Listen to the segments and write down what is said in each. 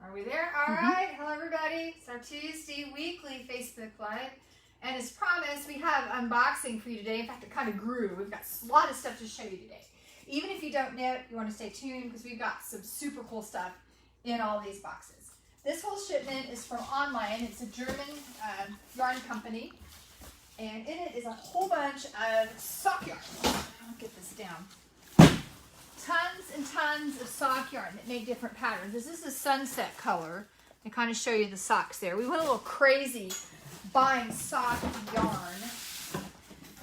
Are we there? All right. Hello, everybody. It's our Tuesday weekly Facebook Live. And as promised, we have unboxing for you today. In fact, it kind of grew. We've got a lot of stuff to show you today. Even if you don't knit, you want to stay tuned because we've got some super cool stuff in all these boxes. This whole shipment is from OnLine. It's a German yarn company. And in it is a whole bunch of sock yarn. I'll get this down. Tons and tons of sock yarn that make different patterns. This is a sunset color. I kind of show you the socks there. We went a little crazy buying sock yarn.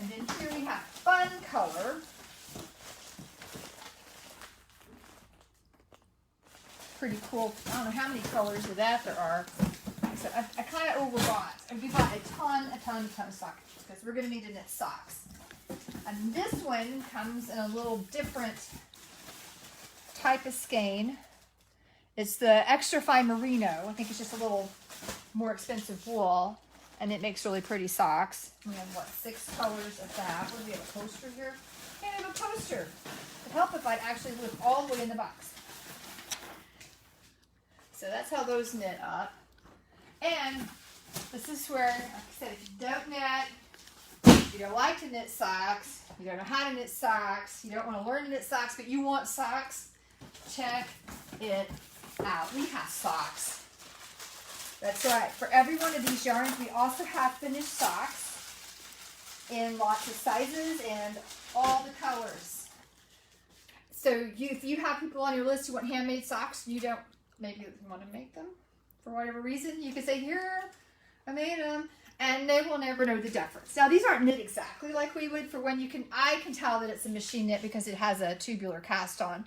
And then here we have fun color. Pretty cool. I don't know how many colors of that there are. So I kind of overbought. We bought a ton of socks because we're going to need to knit socks. And this one comes in a little different type of skein. It's the extra fine merino. I think it's just a little more expensive wool, and it makes really pretty socks. We have what, 6 colors of that. What do we have, a poster here? Yeah, I have a poster. It'd help if I'd actually look all the way in the box. So that's how those knit up. And this is where, like I said, if you don't knit, you don't like to knit socks, you don't know how to knit socks, you don't want to learn to knit socks, but you want socks, check it out. We have socks. That's right. For every one of these yarns, we also have finished socks in lots of sizes and all the colors. So if you have people on your list who want handmade socks, you don't maybe want to make them for whatever reason, you can say, here, I made them. And they will never know the difference. Now, these aren't knit exactly like we would for when you can, I can tell that it's a machine knit because it has a tubular cast on.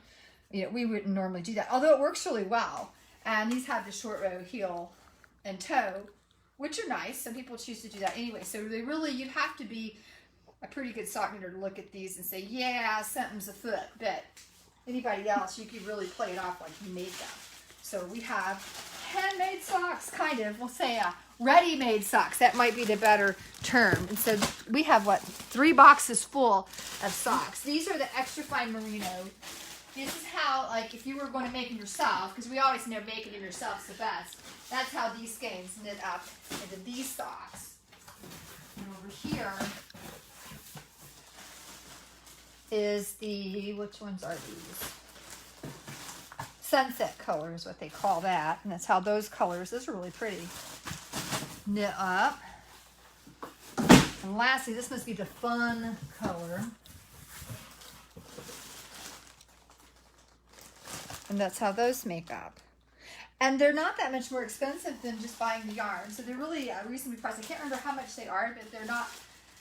You know, we wouldn't normally do that, although it works really well. And these have the short row heel and toe, which are nice. Some people choose to do that anyway. So they really, you'd have to be a pretty good sock knitter to look at these and say, yeah, something's afoot. But anybody else, you could really play it off like you made them. So we have handmade socks, kind of. We'll say ready-made socks. That might be the better term. And so we have, what, 3 boxes full of socks. These are the extra fine merino. This is how, like, if you were going to make them yourself, because we always know making them yourself is the best. That's how these skeins knit up into these socks. And over here is the, which ones are these? Sunset color is what they call that. And that's how those colors, those are really pretty, knit up. And lastly, this must be the fun color. And that's how those make up. And they're not that much more expensive than just buying the yarn. So they're really reasonably priced. I can't remember how much they are, but they're not,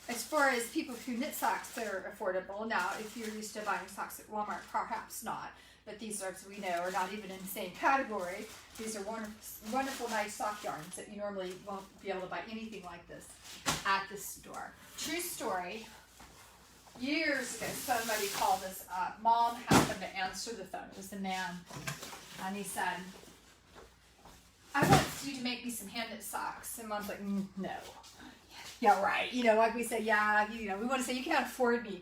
as far as people who knit socks, they're affordable. Now, if you're used to buying socks at Walmart, perhaps not. But these socks, we know, are not even in the same category. These are wonderful, nice sock yarns that you normally won't be able to buy anything like this at the store. True story. Years ago, somebody called us up. Mom happened to answer the phone. It was the man. And he said, I want you to make me some hand-knit socks. And Mom's like, no. Yeah, right. You know, like we said, yeah, you know, we want to say, you can't afford me.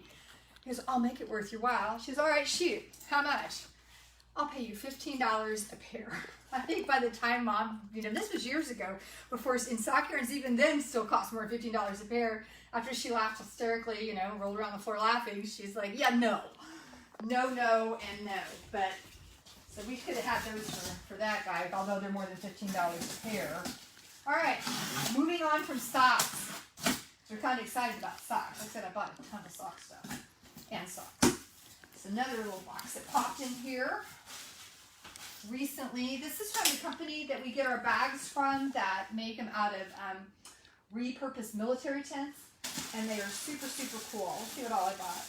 He goes, I'll make it worth your while. She goes, all right, shoot. How much? I'll pay you $15 a pair. I think by the time Mom, you know, this was years ago, before, in sock yarns, even then still cost more than $15 a pair. After she laughed hysterically, you know, rolled around the floor laughing, she's like, yeah, no. No, no, and no. But, so we could have had those for that guy, although they're more than $15 a pair. All right, moving on from socks. We're kind of excited about socks. Like I said, I bought a ton of sock stuff and socks. It's another little box that popped in here recently. This is from the company that we get our bags from that make them out of repurposed military tents. And they are super, super cool. Let's see what all I got.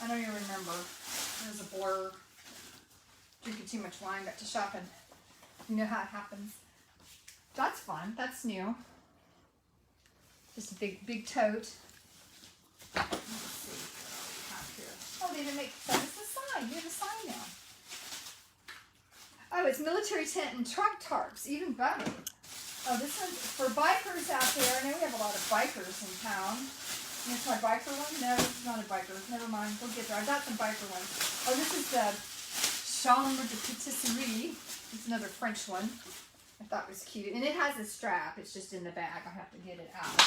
I don't even remember. There's a blur. Drinking too much wine, got to shopping. You know how it happens. That's fun. That's new. Just a big tote. Let's see what we have here. Oh, they even make, that is a sign. We have a sign now. Oh, it's military tent and truck tarps. Even better. Oh, this one's for bikers out there. I know we have a lot of bikers in town. That's my biker one? No, it's not a biker. Never mind. We'll get there. I've got some biker ones. Oh, this is the chambre de patisserie. It's another French one. I thought was cute. And it has a strap. It's just in the bag. I have to get it out.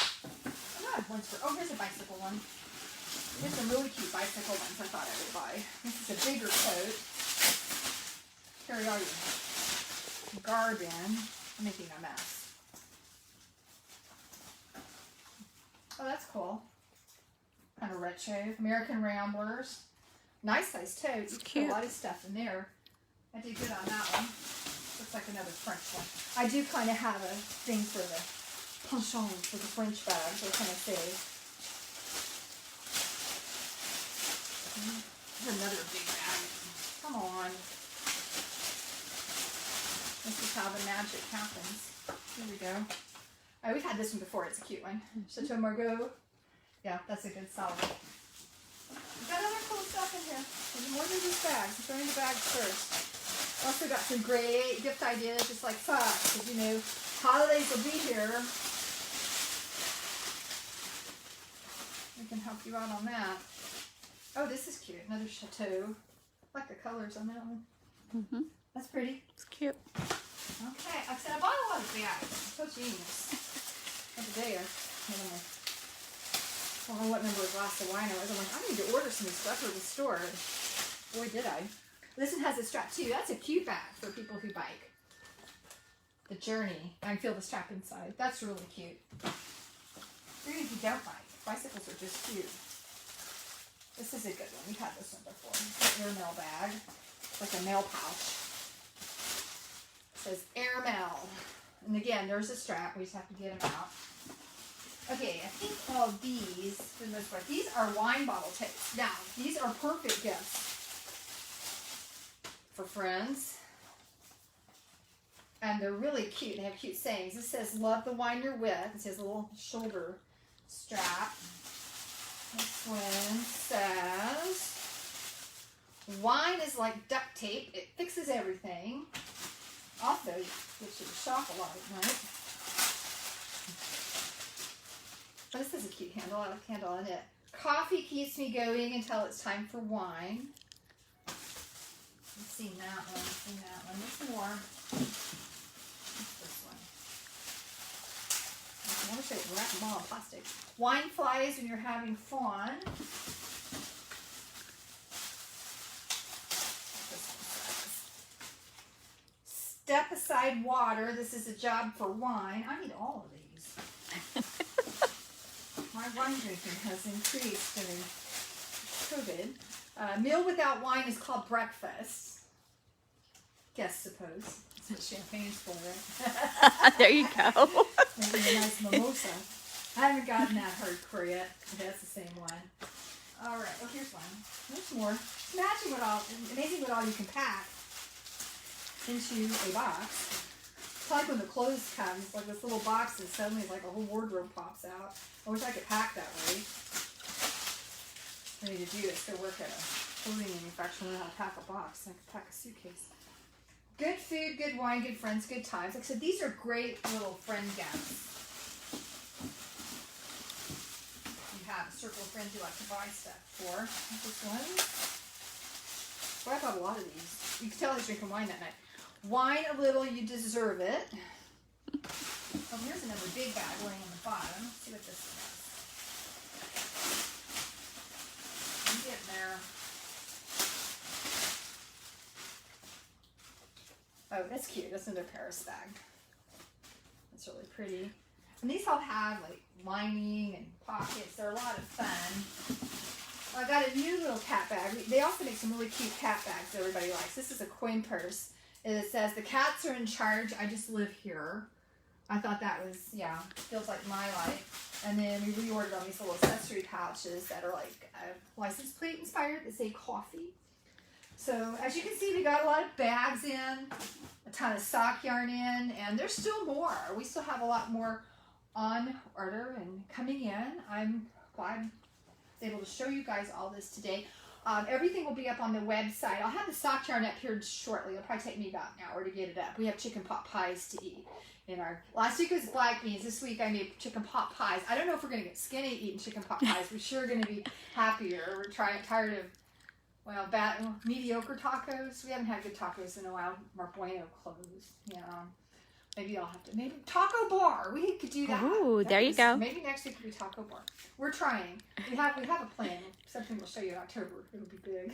I have ones for, oh, here's a bicycle one. There's some really cute bicycle ones I thought I would buy. This is a bigger coat. Carry all your garb in. I'm making a mess. Oh, that's cool. Kind of retro. American Ramblers. Nice size tote. You can put a lot of stuff in there. I did good on that one. Looks like another French one. I do kind of have a thing for the penchant for the French bags. What can I say? Here's another big bag. Come on. This is how the magic happens. Here we go. Oh, we've had this one before. It's a cute one. Chateau Margaux. Yeah, that's a good solid. We've got other cool stuff in here. There's more than just bags. I'm throwing the bags first. Also got some great gift ideas, just like socks, because you know, holidays will be here. We can help you out on that. Oh, this is cute. Another chateau. I like the colors on that one. Mm-hmm. That's pretty. It's cute. Okay, I said I bought a lot of bags. I'm so genius. Every day, I don't know what number of glass of wine I was. I'm like, I need to order some stuff for the store. Boy, did I. This one has a strap too. That's a cute bag for people who bike. The Journey. I can feel the strap inside. That's really cute. Even if you don't bike, bicycles are just cute. This is a good one. We've had this one before. It's an airmail bag. It's like a mail pouch. It says airmail. And again, there's a strap. We just have to get them out. Okay, I think all of these, for the most part, these are wine bottle tapes. Now, these are perfect gifts for friends. And they're really cute. They have cute sayings. This says, love the wine you're with. It says a little shoulder strap. This one says, wine is like duct tape. It fixes everything. Also, gets you to shop a lot at night. Oh, this is a cute handle. I like the handle on it. Coffee keeps me going until it's time for wine. I've seen that one. I've seen that one. There's more. What's this one? I want to say wrap them all in plastic. Wine flies when you're having fun. This one says. Step aside water. This is a job for wine. I need all of these. My wine drinking has increased during COVID. Meal without wine is called breakfast. Guess suppose. That's what champagne's for, right? There you go. Maybe a nice mimosa. I haven't gotten that hardcore yet. Okay, that's the same one. All right. Oh, here's one. There's more. Amazing what all you can pack into a box. It's like when the clothes come, it's like this little box and suddenly like a whole wardrobe pops out. I wish I could pack that way. What I need to do is go work at a clothing manufacturer and learn how to pack a box. I could pack a suitcase. Good food, good wine, good friends, good times. Like I said, these are great little friend gifts. You have a circle of friends you like to buy stuff for. This one. Boy, I bought a lot of these. You can tell he's drinking wine that night. Wine a little, you deserve it. Oh, here's another big bag laying on the bottom. Let's see what this is. I'm getting there. Oh, that's cute. That's another Paris bag. That's really pretty. And these all have like lining and pockets. They're a lot of fun. I got a new little cat bag. They also make some really cute cat bags that everybody likes. This is a coin purse. And it says, the cats are in charge. I just live here. I thought that was, yeah, feels like my life. And then we reordered on these little accessory pouches that are like license plate inspired that say coffee. So as you can see, we got a lot of bags in, a ton of sock yarn in, and there's still more. We still have a lot more on order and coming in. I'm glad I was able to show you guys all this today. Everything will be up on the website. I'll have the sock yarn up here shortly. It'll probably take me about an hour to get it up. We have chicken pot pies to eat. Last week was black beans. This week I made chicken pot pies. I don't know if we're going to get skinny eating chicken pot pies. We're sure going to be happier. We're tired of well, mediocre tacos. We haven't had good tacos in a while. Mar Bueno closed. Yeah. Maybe I'll have to. Maybe taco bar. We could do that. Ooh, there you go. Maybe next week could be taco bar. We're trying. We have a plan. Something we'll show you in October. It'll be big.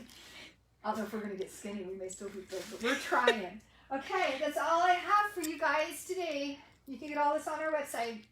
I don't know if we're gonna get skinny. We may still be big, but we're trying. Okay, that's all I have for you guys today. You can get all this on our website.